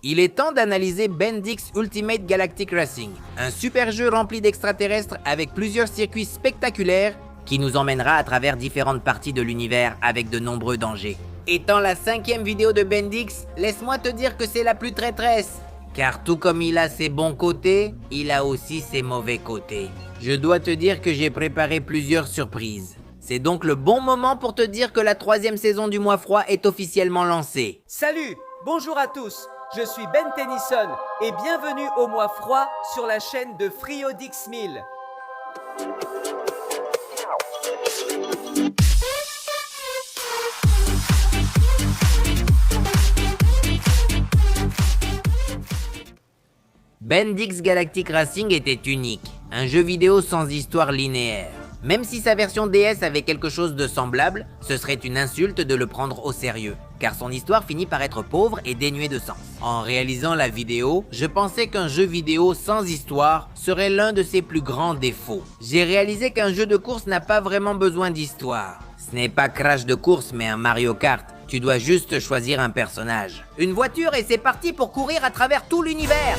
Il est temps d'analyser Bendix Ultimate Galactic Racing, un super jeu rempli d'extraterrestres avec plusieurs circuits spectaculaires qui nous emmènera à travers différentes parties de l'univers avec de nombreux dangers. Étant la 5e vidéo de Bendix, laisse-moi te dire que c'est la plus traîtresse. Car tout comme il a ses bons côtés, il a aussi ses mauvais côtés. Je dois te dire que j'ai préparé plusieurs surprises. C'est donc le bon moment pour te dire que la 3e saison du Mois Froid est officiellement lancée. Salut, bonjour à tous, je suis Ben Tennyson et bienvenue au Mois Froid sur la chaîne de Friodix 1000. Bendix Galactic Racing était unique, un jeu vidéo sans histoire linéaire. Même si sa version DS avait quelque chose de semblable, ce serait une insulte de le prendre au sérieux, car son histoire finit par être pauvre et dénuée de sens. En réalisant la vidéo, je pensais qu'un jeu vidéo sans histoire serait l'un de ses plus grands défauts. J'ai réalisé qu'un jeu de course n'a pas vraiment besoin d'histoire. Ce n'est pas Crash de course mais un Mario Kart, tu dois juste choisir un personnage. Une voiture et c'est parti pour courir à travers tout l'univers.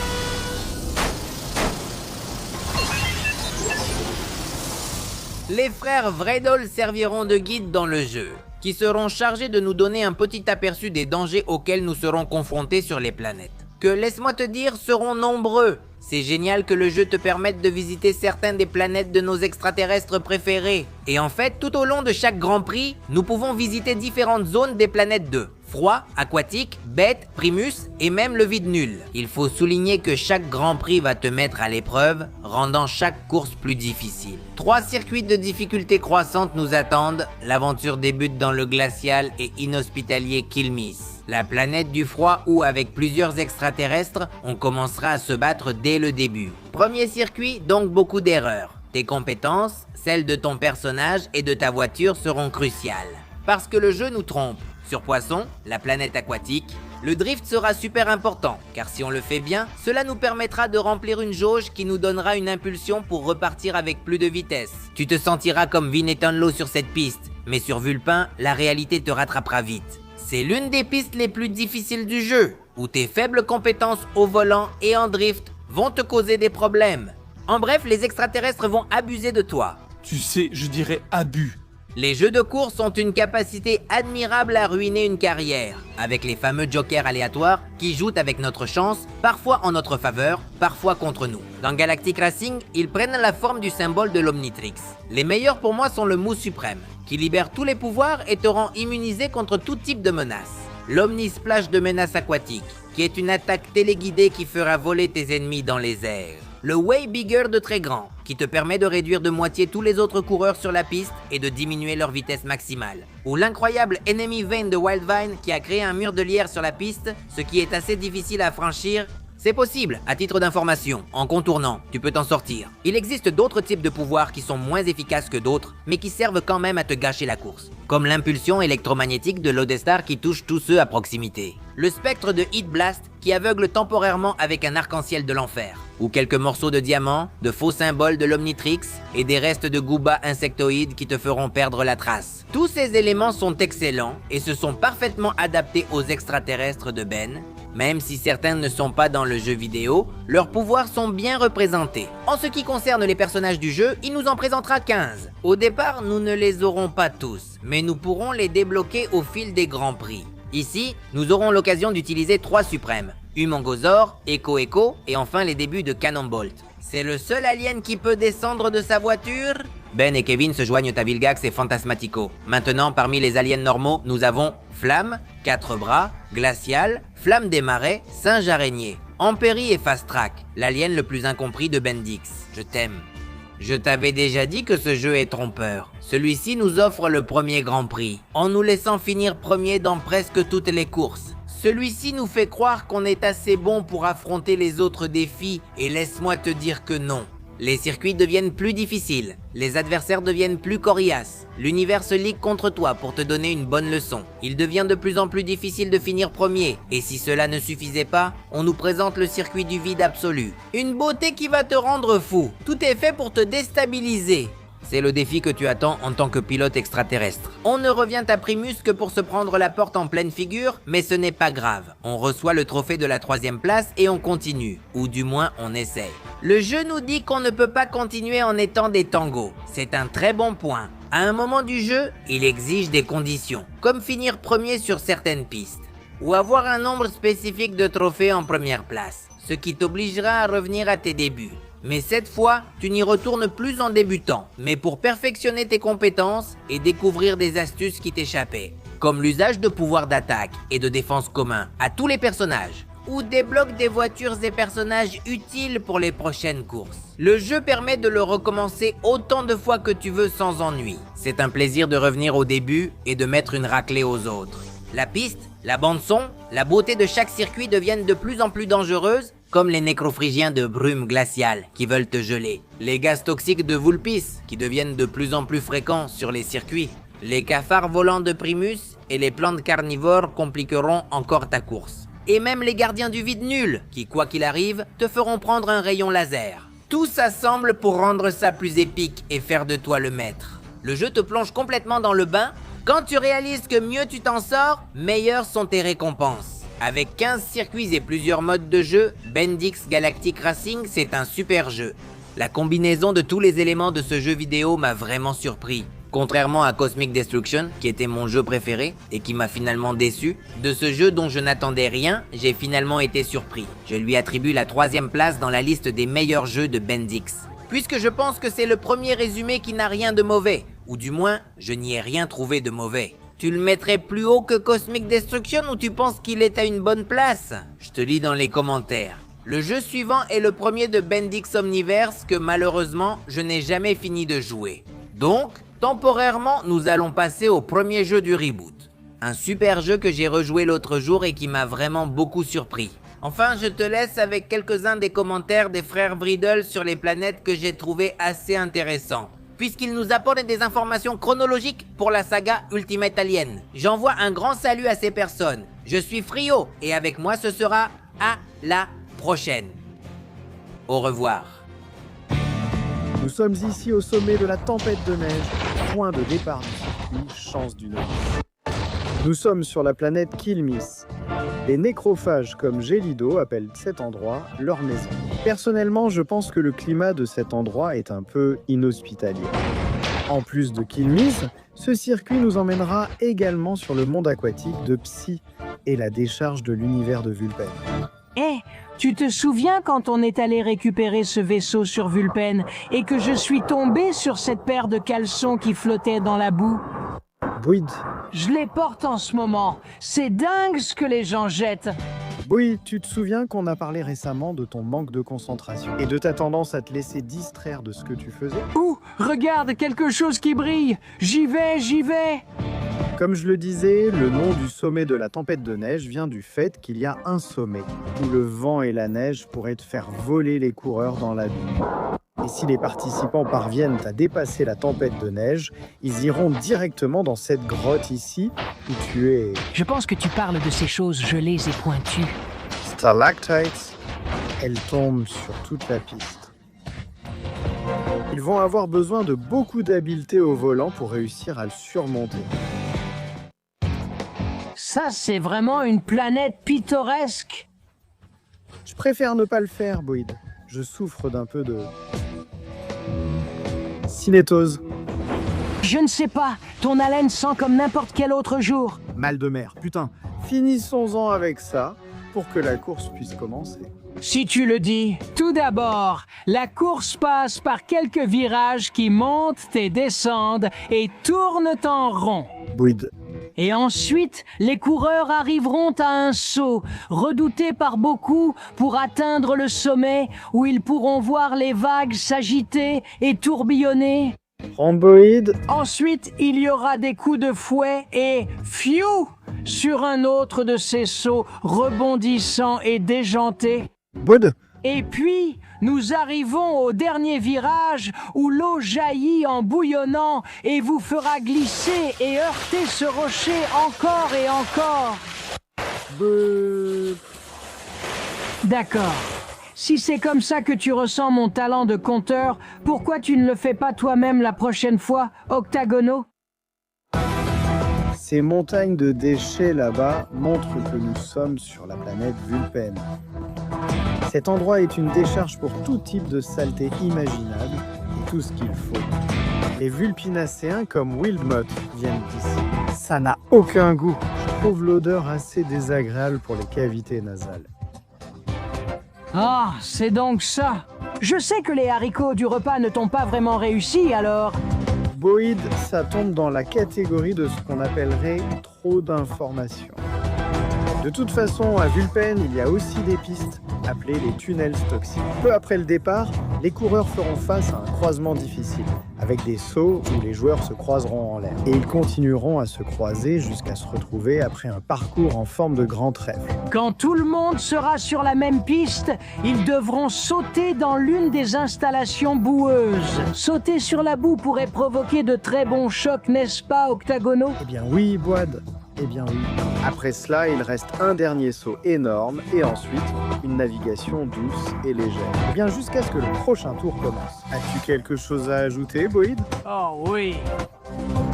Les frères Vredol serviront de guide dans le jeu, qui seront chargés de nous donner un petit aperçu des dangers auxquels nous serons confrontés sur les planètes. Que, laisse-moi te dire, seront nombreux. C'est génial que le jeu te permette de visiter certaines des planètes de nos extraterrestres préférés. Et en fait, tout au long de chaque Grand Prix, nous pouvons visiter différentes zones des planètes 2. Froid, aquatique, bête, primus et même le vide nul. Il faut souligner que chaque Grand Prix va te mettre à l'épreuve, rendant chaque course plus difficile. 3 circuits de difficulté croissante nous attendent. L'aventure débute dans le glacial et inhospitalier Kilmis, la planète du froid où, avec plusieurs extraterrestres, on commencera à se battre dès le début. Premier circuit, donc beaucoup d'erreurs. Tes compétences, celles de ton personnage et de ta voiture seront cruciales. Parce que le jeu nous trompe. Sur Poisson, la planète aquatique, le drift sera super important, car si on le fait bien, cela nous permettra de remplir une jauge qui nous donnera une impulsion pour repartir avec plus de vitesse. Tu te sentiras comme Vinetton sur cette piste, mais sur Vulpin, la réalité te rattrapera vite. C'est l'une des pistes les plus difficiles du jeu, où tes faibles compétences au volant et en drift vont te causer des problèmes. En bref, les extraterrestres vont abuser de toi. Tu sais, je dirais abus. Les jeux de course ont une capacité admirable à ruiner une carrière, avec les fameux jokers aléatoires qui jouent avec notre chance, parfois en notre faveur, parfois contre nous. Dans Galactic Racing, ils prennent la forme du symbole de l'Omnitrix. Les meilleurs pour moi sont le Mou Suprême, qui libère tous les pouvoirs et te rend immunisé contre tout type de menace. L'Omnisplash de menace aquatique, qui est une attaque téléguidée qui fera voler tes ennemis dans les airs. Le Way Bigger de très grand, qui te permet de réduire de moitié tous les autres coureurs sur la piste et de diminuer leur vitesse maximale. Ou l'incroyable Enemy Vein de Wildvine qui a créé un mur de lierre sur la piste, ce qui est assez difficile à franchir. C'est possible, à titre d'information, en contournant, tu peux t'en sortir. Il existe d'autres types de pouvoirs qui sont moins efficaces que d'autres, mais qui servent quand même à te gâcher la course. Comme l'impulsion électromagnétique de Lodestar qui touche tous ceux à proximité. Le spectre de Heat Blast qui aveugle temporairement avec un arc-en-ciel de l'enfer. Ou quelques morceaux de diamant, de faux symboles de l'Omnitrix et des restes de Gooba insectoïdes qui te feront perdre la trace. Tous ces éléments sont excellents et se sont parfaitement adaptés aux extraterrestres de Ben. Même si certains ne sont pas dans le jeu vidéo, leurs pouvoirs sont bien représentés. En ce qui concerne les personnages du jeu, il nous en présentera 15. Au départ, nous ne les aurons pas tous, mais nous pourrons les débloquer au fil des Grands Prix. Ici, nous aurons l'occasion d'utiliser 3 suprêmes, Humongozor, Echo Echo et enfin les débuts de Cannonbolt. C'est le seul alien qui peut descendre de sa voiture? Ben et Kevin se joignent à Vilgax et Fantasmatico. Maintenant, parmi les aliens normaux, nous avons Flamme, 4 bras, Glacial, Flamme des marais, Singe araignée, Ampéry et Fast Track, l'alien le plus incompris de Bendix. Je t'aime. Je t'avais déjà dit que ce jeu est trompeur. Celui-ci nous offre le premier Grand Prix, en nous laissant finir premier dans presque toutes les courses. Celui-ci nous fait croire qu'on est assez bon pour affronter les autres défis, et laisse-moi te dire que non. Les circuits deviennent plus difficiles, les adversaires deviennent plus coriaces, l'univers se ligue contre toi pour te donner une bonne leçon. Il devient de plus en plus difficile de finir premier, et si cela ne suffisait pas, on nous présente le circuit du vide absolu. Une beauté qui va te rendre fou, tout est fait pour te déstabiliser. C'est le défi que tu attends en tant que pilote extraterrestre. On ne revient à Primus que pour se prendre la porte en pleine figure, mais ce n'est pas grave. On reçoit le trophée de la 3e place et on continue. Ou du moins, on essaye. Le jeu nous dit qu'on ne peut pas continuer en étant des tangos. C'est un très bon point. À un moment du jeu, il exige des conditions, comme finir premier sur certaines pistes, ou avoir un nombre spécifique de trophées en première place, ce qui t'obligera à revenir à tes débuts. Mais cette fois, tu n'y retournes plus en débutant, mais pour perfectionner tes compétences et découvrir des astuces qui t'échappaient, comme l'usage de pouvoirs d'attaque et de défense communs à tous les personnages, ou débloque des voitures et personnages utiles pour les prochaines courses. Le jeu permet de le recommencer autant de fois que tu veux sans ennui. C'est un plaisir de revenir au début et de mettre une raclée aux autres. La piste, la bande-son, la beauté de chaque circuit deviennent de plus en plus dangereuses, comme les nécrophrygiens de brume glaciale qui veulent te geler, les gaz toxiques de Vulpes qui deviennent de plus en plus fréquents sur les circuits, les cafards volants de Primus et les plantes carnivores compliqueront encore ta course. Et même les gardiens du vide nuls qui, quoi qu'il arrive, te feront prendre un rayon laser. Tout s'assemble pour rendre ça plus épique et faire de toi le maître. Le jeu te plonge complètement dans le bain. Quand tu réalises que mieux tu t'en sors, meilleures sont tes récompenses. Avec 15 circuits et plusieurs modes de jeu, Bendix Galactic Racing, c'est un super jeu. La combinaison de tous les éléments de ce jeu vidéo m'a vraiment surpris. Contrairement à Cosmic Destruction, qui était mon jeu préféré et qui m'a finalement déçu, de ce jeu dont je n'attendais rien, j'ai finalement été surpris. Je lui attribue la 3e place dans la liste des meilleurs jeux de Bendix. Puisque je pense que c'est le premier résumé qui n'a rien de mauvais, ou du moins, je n'y ai rien trouvé de mauvais. Tu le mettrais plus haut que Cosmic Destruction ou tu penses qu'il est à une bonne place? Je te lis dans les commentaires. Le jeu suivant est le premier de Bendix Omniverse que malheureusement, je n'ai jamais fini de jouer. Donc, temporairement, nous allons passer au premier jeu du reboot. Un super jeu que j'ai rejoué l'autre jour et qui m'a vraiment beaucoup surpris. Enfin, je te laisse avec quelques-uns des commentaires des frères Bridle sur les planètes que j'ai trouvé assez intéressants, puisqu'ils nous apportent des informations chronologiques pour la saga Ultimate Alien. J'envoie un grand salut à ces personnes. Je suis Frio et avec moi ce sera à la prochaine. Au revoir. Nous sommes ici au sommet de la tempête de neige, point de départ du circuit Chance du Nord. Nous sommes sur la planète Kilmis. Les nécrophages comme Gélido appellent cet endroit leur maison. Personnellement, je pense que le climat de cet endroit est un peu inhospitalier. En plus de Kilmis, ce circuit nous emmènera également sur le monde aquatique de Psy et la décharge de l'univers de Vulpen. Hé, tu te souviens quand on est allé récupérer ce vaisseau sur Vulpen et que je suis tombé sur cette paire de caleçons qui flottait dans la boue? Boyd, Je les porte en ce moment. C'est dingue ce que les gens jettent. tu te souviens qu'on a parlé récemment de ton manque de concentration et de ta tendance à te laisser distraire de ce que tu faisais? Ouh, regarde, quelque chose qui brille. J'y vais, j'y vais. Comme je le disais, le nom du sommet de la tempête de neige vient du fait qu'il y a un sommet où le vent et la neige pourraient te faire voler les coureurs dans la nuit. Et si les participants parviennent à dépasser la tempête de neige, ils iront directement dans cette grotte ici où tu es... Je pense que tu parles de ces choses gelées et pointues. Stalactites. Elles tombent sur toute la piste. Ils vont avoir besoin de beaucoup d'habileté au volant pour réussir à le surmonter. Ça, c'est vraiment une planète pittoresque. Je préfère ne pas le faire, Boyd. Je souffre d'un peu de... cinétose. Je ne sais pas, ton haleine sent comme n'importe quel autre jour. Mal de mer, putain. Finissons-en avec ça pour que la course puisse commencer. Si tu le dis. Tout d'abord, la course passe par quelques virages qui montent et descendent et tournent en rond. Boyd, Et ensuite, les coureurs arriveront à un saut, redouté par beaucoup pour atteindre le sommet où ils pourront voir les vagues s'agiter et tourbillonner. Boyd. Ensuite, il y aura des coups de fouet et fiou sur un autre de ces sauts rebondissants et déjantés. Boyd. Et puis, nous arrivons au dernier virage où l'eau jaillit en bouillonnant et vous fera glisser et heurter ce rocher encore et encore. D'accord. Si c'est comme ça que tu ressens mon talent de conteur, pourquoi tu ne le fais pas toi-même la prochaine fois, Octagono? Ces montagnes de déchets là-bas montrent que nous sommes sur la planète Vulpène. Cet endroit est une décharge pour tout type de saleté imaginable et tout ce qu'il faut. Les vulpinacéens comme Wildmoth viennent d'ici. Ça n'a aucun goût. Je trouve l'odeur assez désagréable pour les cavités nasales. Ah, c'est donc ça. Je sais que les haricots du repas ne t'ont pas vraiment réussi, alors... Boyd, ça tombe dans la catégorie de ce qu'on appellerait trop d'informations. De toute façon, à Vulpène, il y a aussi des pistes, appelées les tunnels toxiques. Peu après le départ, les coureurs feront face à un croisement difficile, avec des sauts où les joueurs se croiseront en l'air. Et ils continueront à se croiser jusqu'à se retrouver après un parcours en forme de grand trèfle. Quand tout le monde sera sur la même piste, ils devront sauter dans l'une des installations boueuses. Sauter sur la boue pourrait provoquer de très bons chocs, n'est-ce pas, Octagono? Eh bien oui, Boyd. Eh bien oui. Après cela, il reste un dernier saut énorme et ensuite une navigation douce et légère. Eh bien jusqu'à ce que le prochain tour commence. As-tu quelque chose à ajouter, Boyd? Oh oui.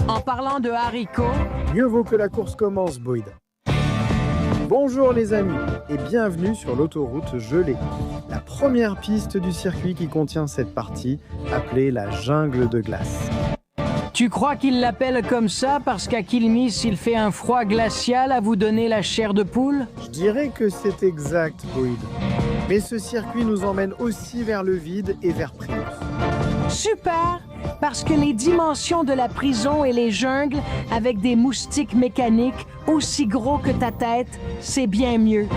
En parlant de haricots... Mieux vaut que la course commence, Boyd. Bonjour les amis et bienvenue sur l'autoroute gelée, la première piste du circuit qui contient cette partie, appelée la jungle de glace. Tu crois qu'il l'appelle comme ça parce qu'à Kilmis, il fait un froid glacial à vous donner la chair de poule? Je dirais que c'est exact, Boyd. Mais ce circuit nous emmène aussi vers le vide et vers Primus. Super! Parce que les dimensions de la prison et les jungles, avec des moustiques mécaniques aussi gros que ta tête, c'est bien mieux.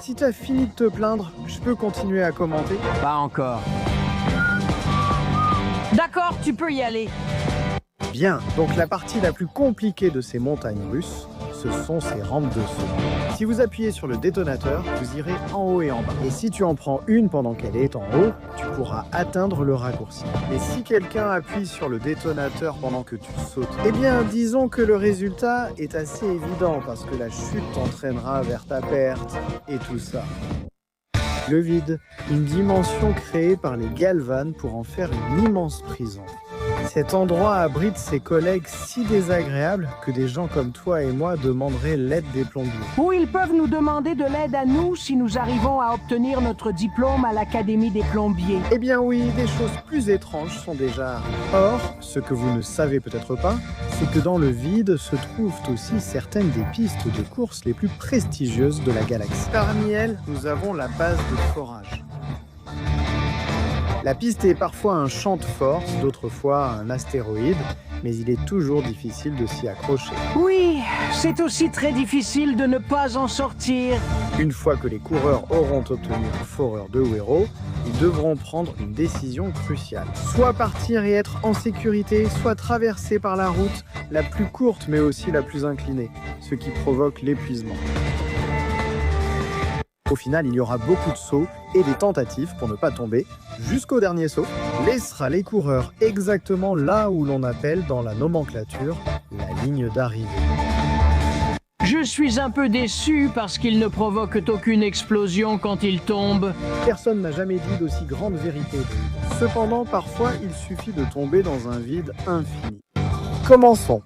Si t'as fini de te plaindre, je peux continuer à commenter? Pas encore. D'accord, tu peux y aller. Bien, donc la partie la plus compliquée de ces montagnes russes, ce sont ces rampes de saut. Si vous appuyez sur le détonateur, vous irez en haut et en bas. Et si tu en prends une pendant qu'elle est en haut, tu pourras atteindre le raccourci. Mais si quelqu'un appuie sur le détonateur pendant que tu sautes, eh bien disons que le résultat est assez évident parce que la chute t'entraînera vers ta perte et tout ça. Le vide, une dimension créée par les Galvanes pour en faire une immense prison. Cet endroit abrite ses collègues si désagréables que des gens comme toi et moi demanderaient l'aide des plombiers. Ou ils peuvent nous demander de l'aide à nous si nous arrivons à obtenir notre diplôme à l'Académie des plombiers. Eh bien oui, des choses plus étranges sont déjà arrivées. Or, ce que vous ne savez peut-être pas, c'est que dans le vide se trouvent aussi certaines des pistes de course les plus prestigieuses de la galaxie. Parmi elles, nous avons la base de forage. La piste est parfois un champ de force, d'autres fois un astéroïde, mais il est toujours difficile de s'y accrocher. Oui, c'est aussi très difficile de ne pas en sortir. Une fois que les coureurs auront obtenu un foreur de héros, ils devront prendre une décision cruciale. Soit partir et être en sécurité, soit traverser par la route la plus courte mais aussi la plus inclinée, ce qui provoque l'épuisement. Au final, il y aura beaucoup de sauts et des tentatives pour ne pas tomber jusqu'au dernier saut. Laissera les coureurs exactement là où l'on appelle dans la nomenclature la ligne d'arrivée. Je suis un peu déçu parce qu'ils ne provoquent aucune explosion quand ils tombent. Personne n'a jamais dit d'aussi grande vérité. Cependant, parfois, il suffit de tomber dans un vide infini. Commençons.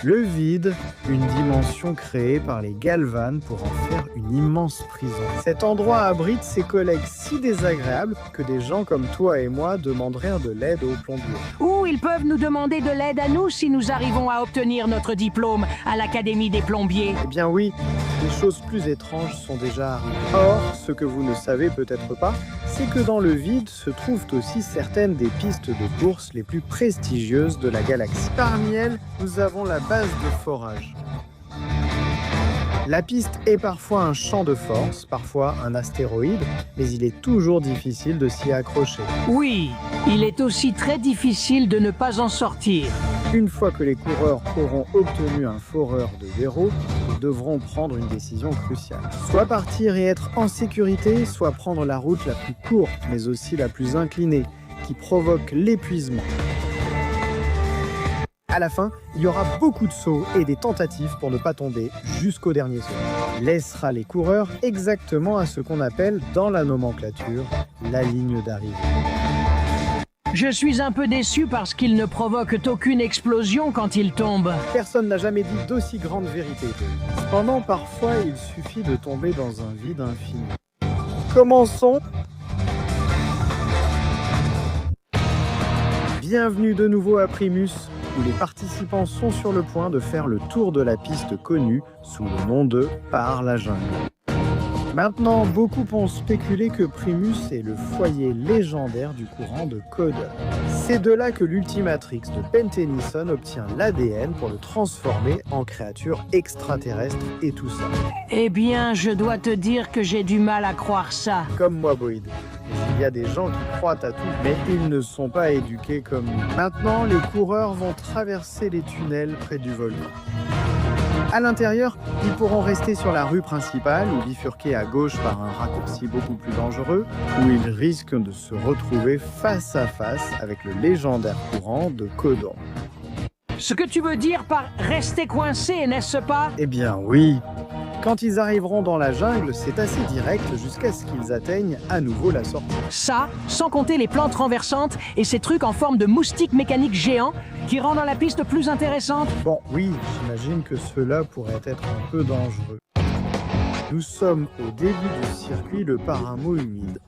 Le vide, une dimension créée par les Galvanes pour en faire une immense prison. Cet endroit abrite ses collègues si désagréables que des gens comme toi et moi demanderaient de l'aide aux plombiers. Ou ils peuvent nous demander de l'aide à nous si nous arrivons à obtenir notre diplôme à l'Académie des plombiers. Eh bien oui, des choses plus étranges sont déjà arrivées. Or, ce que vous ne savez peut-être pas, c'est que dans le vide se trouvent aussi certaines des pistes de course les plus prestigieuses de la galaxie. Parmi elles, nous avons la base de forage. La piste est parfois un champ de force, parfois un astéroïde, mais il est toujours difficile de s'y accrocher. Oui, il est aussi très difficile de ne pas en sortir. Une fois que les coureurs auront obtenu un foreur de héros, ils devront prendre une décision cruciale. Soit partir et être en sécurité, soit prendre la route la plus courte, mais aussi la plus inclinée, qui provoque l'épuisement. À la fin, il y aura beaucoup de sauts et des tentatives pour ne pas tomber jusqu'au dernier saut. Laissera les coureurs exactement à ce qu'on appelle dans la nomenclature la ligne d'arrivée. Je suis un peu déçu parce qu'ils ne provoquent aucune explosion quand ils tombent. Personne n'a jamais dit d'aussi grande vérité. Cependant, parfois, il suffit de tomber dans un vide infini. Commençons. Bienvenue de nouveau à Primus, où les participants sont sur le point de faire le tour de la piste connue sous le nom de Par la jungle. Maintenant, beaucoup ont spéculé que Primus est le foyer légendaire du courant de Code. C'est de là que l'Ultimatrix de Ben Tennyson obtient l'ADN pour le transformer en créature extraterrestre et tout ça. Eh bien, je dois te dire que j'ai du mal à croire ça. Comme moi, Boyd. Il y a des gens qui croient à tout, mais ils ne sont pas éduqués comme nous. Maintenant, les coureurs vont traverser les tunnels près du volcan. À l'intérieur, ils pourront rester sur la rue principale ou bifurquer à gauche par un raccourci beaucoup plus dangereux, où ils risquent de se retrouver face à face avec le légendaire courant de Codon. Ce que tu veux dire par rester coincé, n'est-ce pas? Eh bien oui. Quand ils arriveront dans la jungle, c'est assez direct jusqu'à ce qu'ils atteignent à nouveau la sortie. Ça, sans compter les plantes renversantes et ces trucs en forme de moustiques mécaniques géants qui rendent la piste plus intéressante. Bon, oui, j'imagine que cela pourrait être un peu dangereux. Nous sommes au début du circuit Le Paramo humide.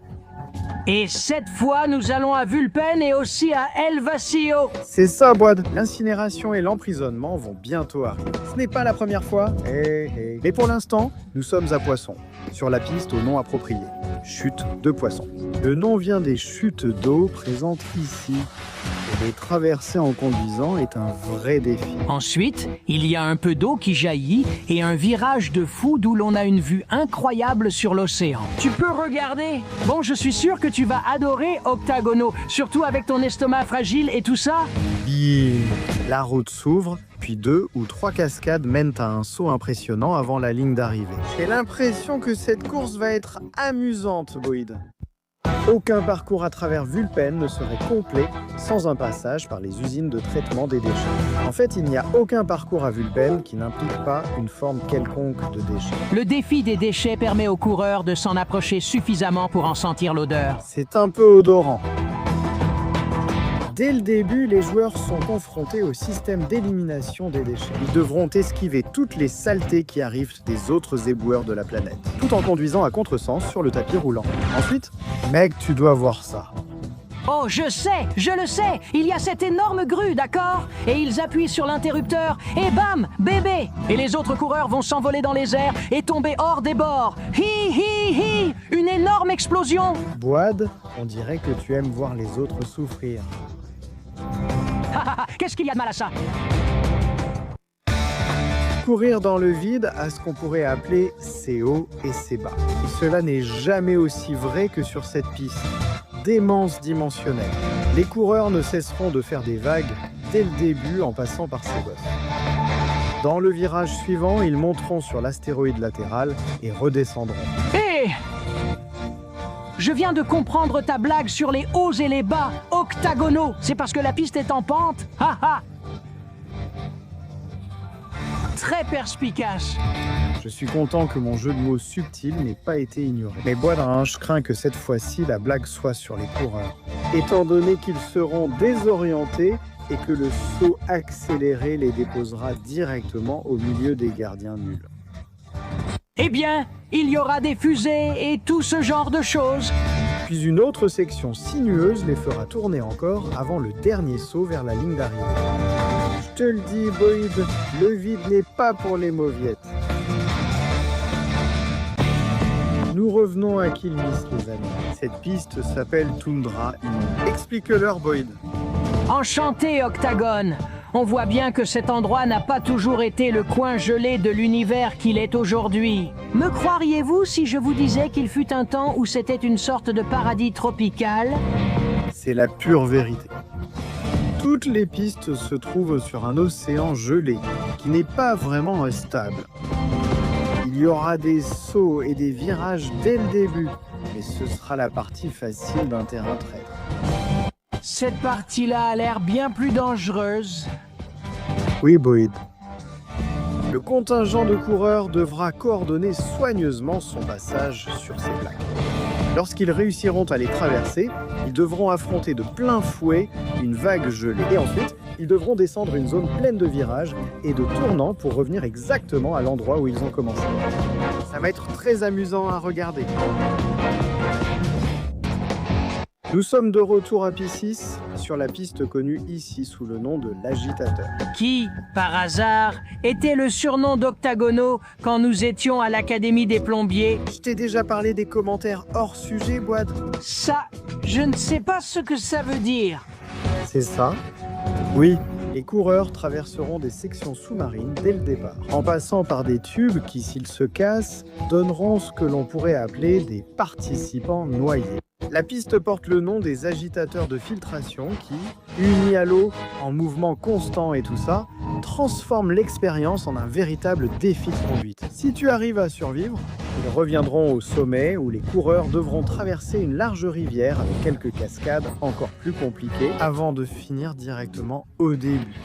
Et cette fois, nous allons à Vulpen et aussi à El Vacío. C'est ça, Boyd. L'incinération et l'emprisonnement vont bientôt arriver. Ce n'est pas la première fois, mais pour l'instant, nous sommes à Poisson, sur la piste au nom approprié. Chute de Poisson. Le nom vient des chutes d'eau présentes ici. Et les traverser en conduisant est un vrai défi. Ensuite, il y a un peu d'eau qui jaillit et un virage de fou d'où l'on a une vue incroyable sur l'océan. Tu peux regarder. Bon, je suis sûr que tu vas adorer Octagono, surtout avec ton estomac fragile et tout ça. Bim! La route s'ouvre, puis 2 ou 3 cascades mènent à un saut impressionnant avant la ligne d'arrivée. J'ai l'impression que cette course va être amusante, Boyd. Aucun parcours à travers Vulpen ne serait complet sans un passage par les usines de traitement des déchets. En fait, il n'y a aucun parcours à Vulpen qui n'implique pas une forme quelconque de déchets. Le défi des déchets permet aux coureurs de s'en approcher suffisamment pour en sentir l'odeur. C'est un peu odorant. Dès le début, les joueurs sont confrontés au système d'élimination des déchets. Ils devront esquiver toutes les saletés qui arrivent des autres éboueurs de la planète, tout en conduisant à contresens sur le tapis roulant. Ensuite, mec, tu dois voir ça. Oh, je le sais, il y a cette énorme grue, d'accord? Et ils appuient sur l'interrupteur, et bam, bébé! Et les autres coureurs vont s'envoler dans les airs et tomber hors des bords. Hi, hi, hi! Une énorme explosion! Boyd, on dirait que tu aimes voir les autres souffrir. Qu'est-ce qu'il y a de mal à ça? Courir dans le vide a ce qu'on pourrait appeler c'est haut et c'est bas. Et cela n'est jamais aussi vrai que sur cette piste. Démence dimensionnelle. Les coureurs ne cesseront de faire des vagues dès le début en passant par ces bosses. Dans le virage suivant, ils monteront sur l'astéroïde latéral et redescendront. Hé! Je viens de comprendre ta blague sur les hauts et les bas, octagonaux. C'est parce que la piste est en pente? Ha ha! Très perspicace. Je suis content que mon jeu de mots subtil n'ait pas été ignoré. Mais Boyd, je crains que cette fois-ci la blague soit sur les coureurs. Étant donné qu'ils seront désorientés et que le saut accéléré les déposera directement au milieu des gardiens nuls. Eh bien, il y aura des fusées et tout ce genre de choses. Puis une autre section sinueuse les fera tourner encore avant le dernier saut vers la ligne d'arrivée. Je te le dis, Boyd, le vide n'est pas pour les mauviettes. Nous revenons à Kilmis, les amis. Cette piste s'appelle Toundra Inouï. Explique-leur, Boyd. Enchanté, Octagone. On voit bien que cet endroit n'a pas toujours été le coin gelé de l'univers qu'il est aujourd'hui. Me croiriez-vous si je vous disais qu'il fut un temps où c'était une sorte de paradis tropical? C'est la pure vérité. Toutes les pistes se trouvent sur un océan gelé, qui n'est pas vraiment stable. Il y aura des sauts et des virages dès le début, mais ce sera la partie facile d'un terrain traître. Cette partie-là a l'air bien plus dangereuse. Oui, Boyd. Le contingent de coureurs devra coordonner soigneusement son passage sur ces plaques. Lorsqu'ils réussiront à les traverser, ils devront affronter de plein fouet une vague gelée. Et ensuite, ils devront descendre une zone pleine de virages et de tournants pour revenir exactement à l'endroit où ils ont commencé. Ça va être très amusant à regarder. Nous sommes de retour à P6, sur la piste connue ici sous le nom de l'Agitateur. Qui, par hasard, était le surnom d'Octagono quand nous étions à l'Académie des Plombiers. Je t'ai déjà parlé des commentaires hors sujet, Boad. Ça, je ne sais pas ce que ça veut dire. C'est ça? Oui. Les coureurs traverseront des sections sous-marines dès le départ, en passant par des tubes qui, s'ils se cassent, donneront ce que l'on pourrait appeler des participants noyés. La piste porte le nom des agitateurs de filtration qui, unis à l'eau, en mouvement constant et tout ça, transforment l'expérience en un véritable défi de conduite. Si tu arrives à survivre, ils reviendront au sommet où les coureurs devront traverser une large rivière avec quelques cascades encore plus compliquées avant de finir directement au début.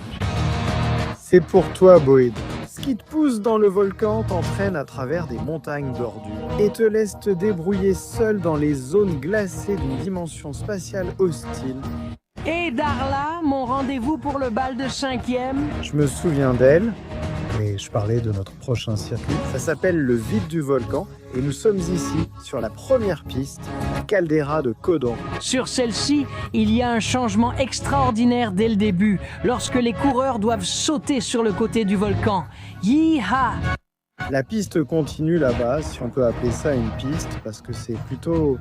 C'est pour toi, Boyd. Ce qui te pousse dans le volcan t'entraîne à travers des montagnes d'ordures et te laisse te débrouiller seul dans les zones glacées d'une dimension spatiale hostile. Et Darla, mon rendez-vous pour le bal de 5e? Je me souviens d'elle, mais je parlais de notre prochain circuit. Ça s'appelle le vide du volcan et nous sommes ici sur la première piste, la caldeira de Codon. Sur celle-ci, il y a un changement extraordinaire dès le début, lorsque les coureurs doivent sauter sur le côté du volcan. Yeeha! La piste continue là-bas, si on peut appeler ça une piste, parce que c'est plutôt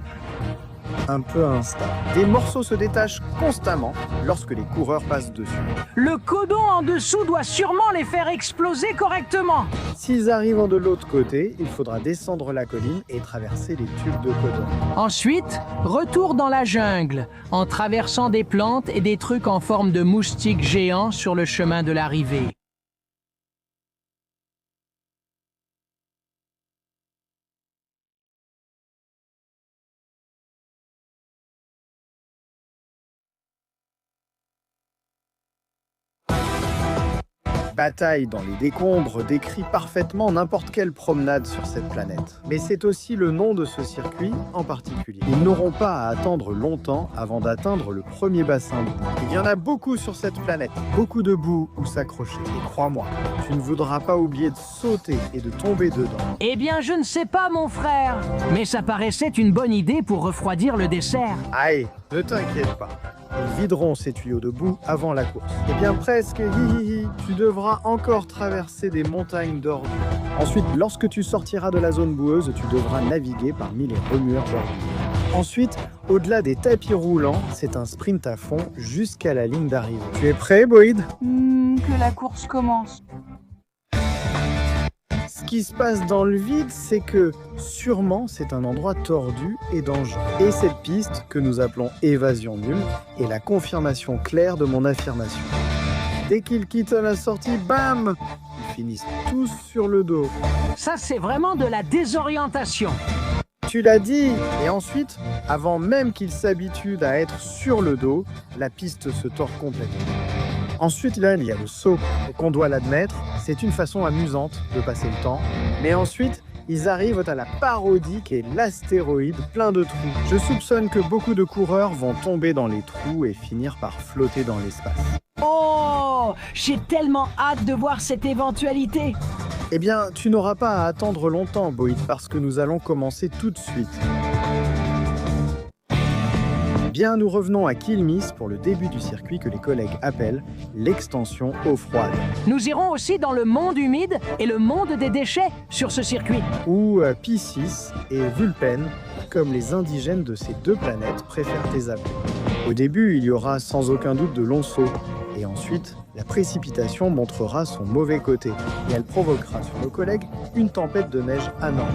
un peu instable. Des morceaux se détachent constamment lorsque les coureurs passent dessus. Le codon en dessous doit sûrement les faire exploser correctement. S'ils arrivent de l'autre côté, il faudra descendre la colline et traverser les tubes de Codon. Ensuite, retour dans la jungle, en traversant des plantes et des trucs en forme de moustiques géants sur le chemin de l'arrivée. Bataille dans les décombres décrit parfaitement n'importe quelle promenade sur cette planète. Mais c'est aussi le nom de ce circuit en particulier. Ils n'auront pas à attendre longtemps avant d'atteindre le premier bassin de boue. Il y en a beaucoup sur cette planète, beaucoup de boue où s'accrocher. Et crois-moi, tu ne voudras pas oublier de sauter et de tomber dedans. Eh bien, je ne sais pas, mon frère, mais ça paraissait une bonne idée pour refroidir le dessert. Aïe, ne t'inquiète pas. Ils videront ces tuyaux de boue avant la course. Eh bien presque, hihihi, tu devras encore traverser des montagnes d'ordures. Ensuite, lorsque tu sortiras de la zone boueuse, tu devras naviguer parmi les remueurs d'ordures. Ensuite, au-delà des tapis roulants, c'est un sprint à fond jusqu'à la ligne d'arrivée. Tu es prêt, Boyd? Que la course commence. Ce qui se passe dans le vide, c'est que sûrement c'est un endroit tordu et dangereux. Et cette piste, que nous appelons évasion nulle, est la confirmation claire de mon affirmation. Dès qu'ils quittent la sortie, bam! Ils finissent tous sur le dos. Ça, c'est vraiment de la désorientation. Tu l'as dit! Et ensuite, avant même qu'ils s'habituent à être sur le dos, la piste se tord complètement. Ensuite, là, il y a le saut. Et qu'on doit l'admettre, c'est une façon amusante de passer le temps. Mais ensuite, ils arrivent à la parodie qui est l'astéroïde plein de trous. Je soupçonne que beaucoup de coureurs vont tomber dans les trous et finir par flotter dans l'espace. Oh, j'ai tellement hâte de voir cette éventualité. Eh bien, tu n'auras pas à attendre longtemps, Boyd, parce que nous allons commencer tout de suite. Bien, nous revenons à Kilmis pour le début du circuit que les collègues appellent l'extension eau froide. Nous irons aussi dans le monde humide et le monde des déchets sur ce circuit. Ou P6 et Vulpen, comme les indigènes de ces deux planètes préfèrent les appeler. Au début, il y aura sans aucun doute de longs sauts, et ensuite, la précipitation montrera son mauvais côté, et elle provoquera sur nos collègues une tempête de neige anormale.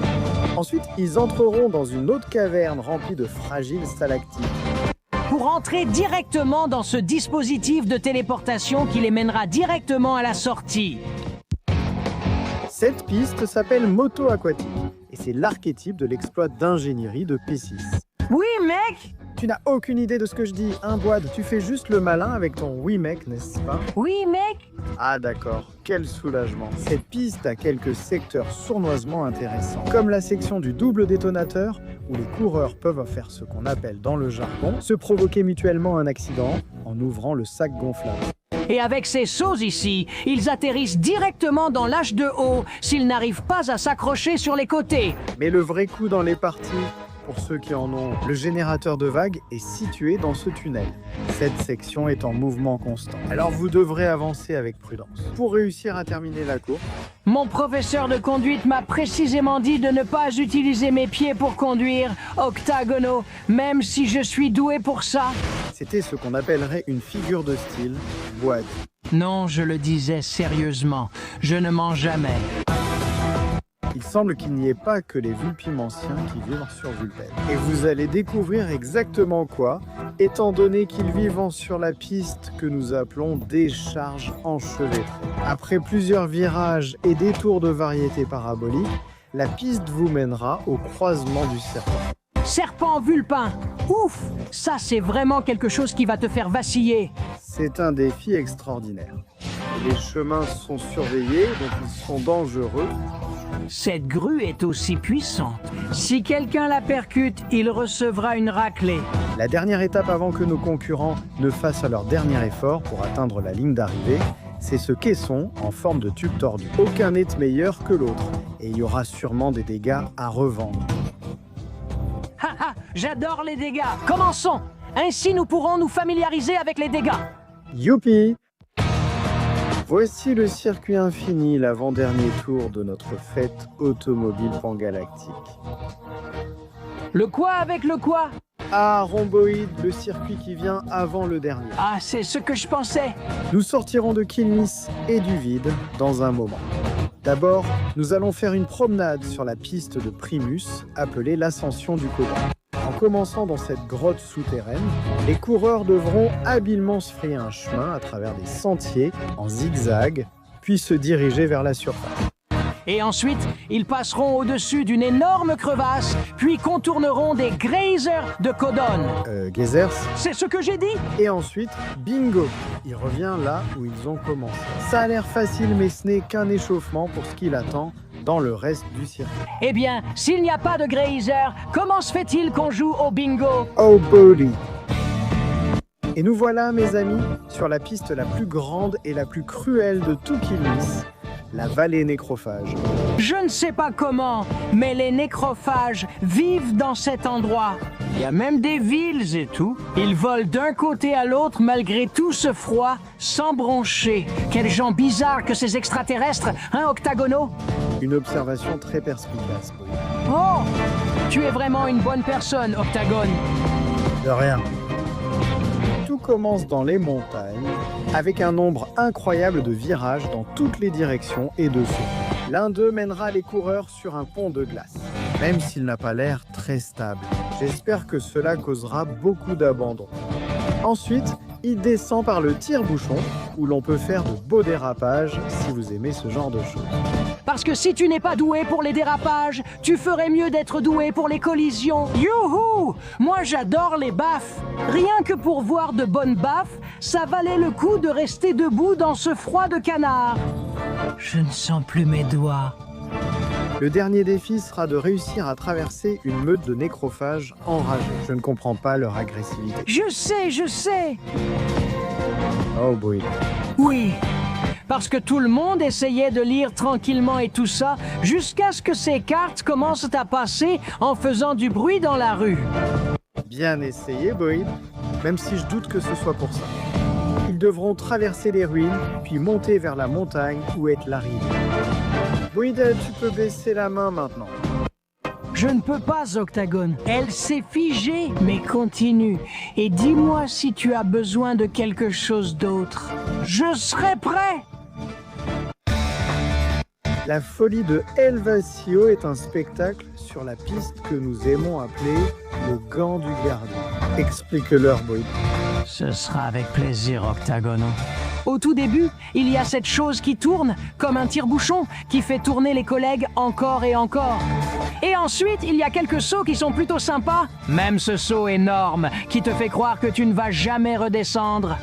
Ensuite, ils entreront dans une autre caverne remplie de fragiles stalactites. Pour entrer directement dans ce dispositif de téléportation qui les mènera directement à la sortie. Cette piste s'appelle Moto Aquatique, et c'est l'archétype de l'exploit d'ingénierie de P6. Oui, mec! Tu n'as aucune idée de ce que je dis, hein, Boyd? Tu fais juste le malin avec ton oui mec, n'est-ce pas? Oui, mec! Ah d'accord, quel soulagement. Cette piste a quelques secteurs sournoisement intéressants, comme la section du double détonateur, où les coureurs peuvent faire ce qu'on appelle dans le jargon, se provoquer mutuellement un accident en ouvrant le sac gonflable. Et avec ces sauts ici, ils atterrissent directement dans l'âge de haut s'ils n'arrivent pas à s'accrocher sur les côtés. Mais le vrai coup dans les parties, pour ceux qui en ont, le générateur de vagues est situé dans ce tunnel. Cette section est en mouvement constant. Alors vous devrez avancer avec prudence. Pour réussir à terminer la course, Mon professeur de conduite m'a précisément dit de ne pas utiliser mes pieds pour conduire, Octagono, même si je suis doué pour ça. c'était ce qu'on appellerait une figure de style, boîte. Non, je le disais sérieusement, je ne mens jamais. Il semble qu'il n'y ait pas que les vulpimanciens qui vivent sur Vulpes. Et vous allez découvrir exactement quoi, étant donné qu'ils vivent sur la piste que nous appelons décharge enchevêtrée. Après plusieurs virages et détours de variété parabolique, la piste vous mènera au croisement du serpent. Serpent vulpin, ouf, ça c'est vraiment quelque chose qui va te faire vaciller. C'est un défi extraordinaire. Les chemins sont surveillés, donc ils sont dangereux. Cette grue est aussi puissante. Si quelqu'un la percute, il recevra une raclée. La dernière étape avant que nos concurrents ne fassent leur dernier effort pour atteindre la ligne d'arrivée, c'est ce caisson en forme de tube tordu. Aucun n'est meilleur que l'autre, et il y aura sûrement des dégâts à revendre. Haha, j'adore les dégâts. Commençons. Ainsi nous pourrons nous familiariser avec les dégâts. Youpi! Voici le circuit infini, l'avant-dernier tour de notre fête automobile pangalactique. Le quoi avec le quoi? Ah, Rhomboïde, le circuit qui vient avant le dernier. Ah, c'est ce que je pensais. Nous sortirons de Kilnis et du vide dans un moment. D'abord, nous allons faire une promenade sur la piste de Primus, appelée l'ascension du Codon. En commençant dans cette grotte souterraine, les coureurs devront habilement se frayer un chemin à travers des sentiers en zigzag, puis se diriger vers la surface. Et ensuite, ils passeront au-dessus d'une énorme crevasse, puis contourneront des geysers de Codon. Geysers. C'est ce que j'ai dit? Et ensuite, bingo, il revient là où ils ont commencé. Ça a l'air facile, mais ce n'est qu'un échauffement pour ce qu'il attend dans le reste du circuit. Eh bien, s'il n'y a pas de geyser, comment se fait-il qu'on joue au bingo? Oh body! Et nous voilà, mes amis, sur la piste la plus grande et la plus cruelle de tout Kilnis, la vallée nécrophage. Je ne sais pas comment, mais les nécrophages vivent dans cet endroit. Il y a même des villes et tout. Ils volent d'un côté à l'autre malgré tout ce froid, sans broncher. Quels gens bizarres que ces extraterrestres, hein, Octagono? Une observation très perspicace. Oh! Tu es vraiment une bonne personne, Octagone. De rien. Tout commence dans les montagnes, avec un nombre incroyable de virages dans toutes les directions et de sauts. L'un d'eux mènera les coureurs sur un pont de glace, même s'il n'a pas l'air très stable. J'espère que cela causera beaucoup d'abandon. Ensuite, il descend par le tire-bouchon, où l'on peut faire de beaux dérapages si vous aimez ce genre de choses. Parce que si tu n'es pas doué pour les dérapages, tu ferais mieux d'être doué pour les collisions. Youhou! Moi j'adore les baffes. Rien que pour voir de bonnes baffes, ça valait le coup de rester debout dans ce froid de canard. Je ne sens plus mes doigts. Le dernier défi sera de réussir à traverser une meute de nécrophages enragés. Je ne comprends pas leur agressivité. Je sais. Oh boy. Oui. Parce que tout le monde essayait de lire tranquillement et tout ça, jusqu'à ce que ces cartes commencent à passer en faisant du bruit dans la rue. Bien essayé, Boyd, même si je doute que ce soit pour ça. Ils devront traverser les ruines, puis monter vers la montagne où est l'arrivée. Boyd, tu peux baisser la main maintenant. Je ne peux pas, Octagone. Elle s'est figée, mais continue. Et dis-moi si tu as besoin de quelque chose d'autre. Je serai prêt! La folie de El Vacío est un spectacle sur la piste que nous aimons appeler le gant du gardien. Explique-leur, Boyd. Ce sera avec plaisir, Octagono. Au tout début, il y a cette chose qui tourne, comme un tire-bouchon, qui fait tourner les collègues encore et encore. Et ensuite, il y a quelques sauts qui sont plutôt sympas. Même ce saut énorme, qui te fait croire que tu ne vas jamais redescendre.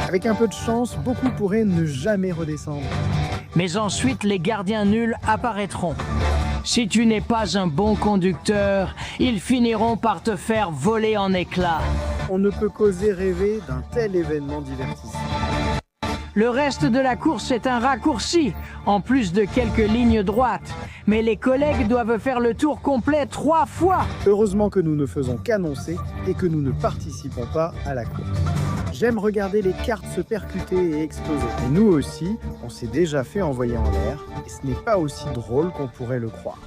Avec un peu de chance, beaucoup pourraient ne jamais redescendre. Mais ensuite, les gardiens nuls apparaîtront. Si tu n'es pas un bon conducteur, ils finiront par te faire voler en éclats. On ne peut qu'oser rêver d'un tel événement divertissant. Le reste de la course est un raccourci, en plus de quelques lignes droites. Mais les collègues doivent faire le tour complet 3 fois. Heureusement que nous ne faisons qu'annoncer et que nous ne participons pas à la course. J'aime regarder les cartes se percuter et exploser. Et nous aussi, on s'est déjà fait envoyer en l'air, et ce n'est pas aussi drôle qu'on pourrait le croire.